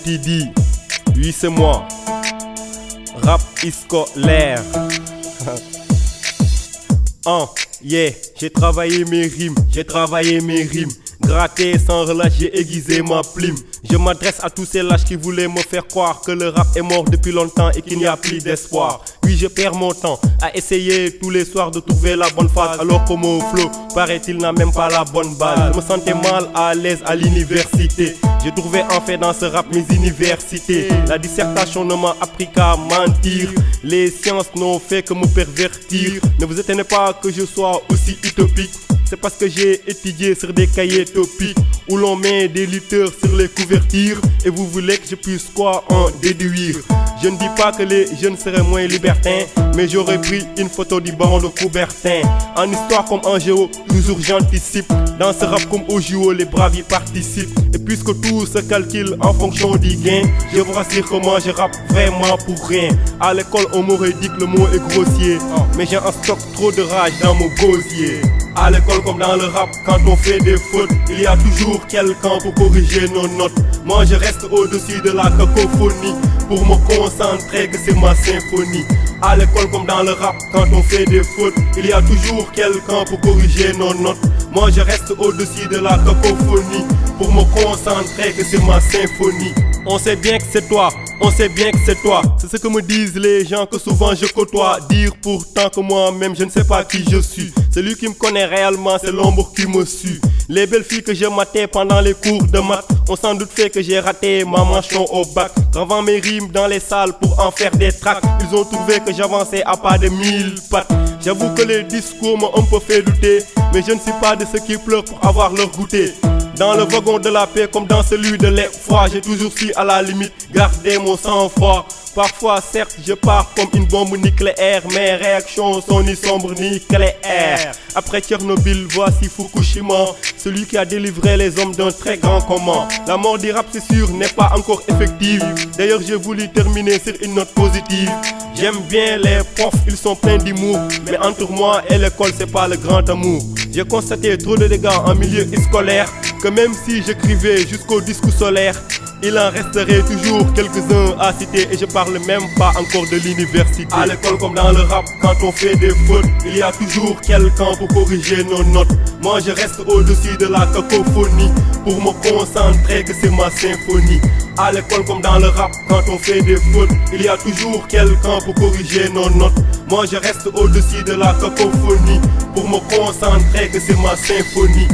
MTD, oui c'est moi. Rap scolaire. Yeah, j'ai travaillé mes rimes, gratté sans relâche, j'ai aiguisé ma plume. Je m'adresse à tous ces lâches qui voulaient me faire croire que le rap est mort depuis longtemps et qu'il n'y a plus d'espoir. Oui, je perds mon temps à essayer tous les soirs de trouver la bonne phase, alors que mon flow, paraît-il, n'a même pas la bonne base. Je me sentais mal à l'aise à l'université. J'ai trouvé en fait dans ce rap mes universités. La dissertation ne m'a appris qu'à mentir. Les sciences n'ont fait que me pervertir. Ne vous étonnez pas que je sois aussi utopique. C'est parce que j'ai étudié sur des cahiers topiques où l'on met des lutteurs sur les couvertures. Et vous voulez que je puisse quoi en déduire? Je ne dis pas que les jeunes seraient moins libertins, mais j'aurais pris une photo du baron de Coubertin. En histoire comme en géo, toujours j'anticipe. Dans ce rap comme au JO, les braves y participent. Et puisque tout se calcule en fonction du gain, je vous rassure comment je rappe vraiment pour rien. À l'école on m'aurait dit que le mot est grossier, mais j'ai en stock trop de rage dans mon gosier. À l'école comme dans le rap, quand on fait des fautes, il y a toujours quelqu'un pour corriger nos notes. Moi je reste au-dessus de la cacophonie, pour me concentrer que c'est ma symphonie. À l'école comme dans le rap, quand on fait des fautes, il y a toujours quelqu'un pour corriger nos notes. Moi je reste au-dessus de la cacophonie, pour me concentrer que c'est ma symphonie. On sait bien que c'est toi, on sait bien que c'est toi. C'est ce que me disent les gens que souvent je côtoie. Dire pourtant que moi-même je ne sais pas qui je suis. Celui qui me connaît réellement, c'est l'ombre qui me suit. Les belles filles que je matais pendant les cours de maths ont sans doute fait que j'ai raté ma mention au bac. Gravant mes rimes dans les salles pour en faire des tracks, ils ont trouvé que j'avançais à pas de 1000 pattes. J'avoue que les discours m'ont un peu fait douter, mais je ne suis pas de ceux qui pleurent pour avoir leur goûter. Dans le wagon de la paix comme dans celui de l'effroi, j'ai toujours su à la limite garder mon sang-froid. Parfois certes je pars comme une bombe nucléaire, mes réactions sont ni sombres ni claires. Après Tchernobyl, voici Fukushima, celui qui a délivré les hommes d'un très grand comment. La mort du rap c'est sûr n'est pas encore effective. D'ailleurs j'ai voulu terminer sur une note positive. J'aime bien les profs, ils sont pleins d'humour, mais entre moi et l'école c'est pas le grand amour. J'ai constaté trop de dégâts en milieu scolaire, que même si j'écrivais jusqu'au disque solaire, il en resterait toujours quelques-uns à citer, et je parle même pas encore de l'université. À l'école comme dans le rap, quand on fait des fautes, il y a toujours quelqu'un pour corriger nos notes. Moi je reste au-dessus de la cacophonie, pour me concentrer que c'est ma symphonie. À l'école comme dans le rap, quand on fait des fautes, il y a toujours quelqu'un pour corriger nos notes. Moi je reste au-dessus de la cacophonie, pour me concentrer que c'est ma symphonie.